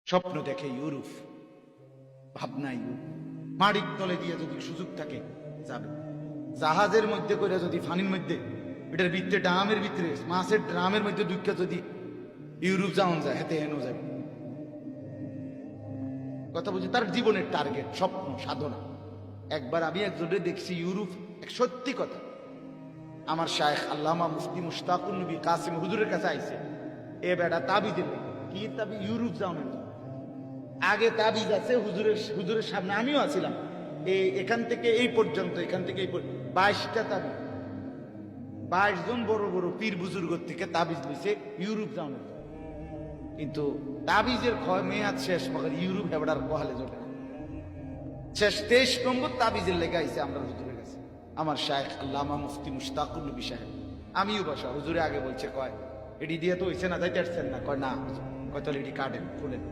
স্বপ্ন দেখে ইউরোপ, ভাবনা ইউরোপ। মাড়ির তলে দিয়ে যদি সুযোগ থাকে যাবে, জাহাজের মধ্যে করে যদি ফানির মধ্যে এটার ভিতরে ড্রামের ভিতরে মাছের ড্রামের মধ্যে ঢুকে যদি ইউরোপ যাওয়া যায়, হাতে হেনো যাবে। কথা বলছি, তার জীবনের টার্গেট, স্বপ্ন, সাধনা। একবার আমি একজনের দেখছি ইউরোপ, সত্যি কথা, আমার শায়েখ আল্লামা মুফতি মুশতাকুর নবী কাসিম হুজুরের কাছে আইছে, এ বেটা তাবিজ দিল কি, তাবি ইউরোপ যাও না। আগে তাবিজ আছে হুজুরের সামনে, আমিও আছিলাম, এখান থেকে এই পর্যন্ত, এখান থেকে এই 22টা তাবিজ, 22 জন বড় বড় পীর বুজুর্গ থেকে তাবিজ লইছে ইউরোপ যাও না। কিন্তু তাবিজের মেয়াদ শেষ, মগর ইউরোপ হেবড়ার কোহালে জোটে না। শেষ 23 নম্বর তাবিজের লেগে আইছে আমরা হুজুরের কাছে, আমার শায়েখ আল্লামা মুফতি মুশতাকুর নবী সাহেব। আমিও বসা, হুজুরে আগে বলছে, কয় এডি দিয়ে তো হইছে না, যাইতে আসছেন না? কয় না, কয় তাহলে এটি কাটেন, খুলেন।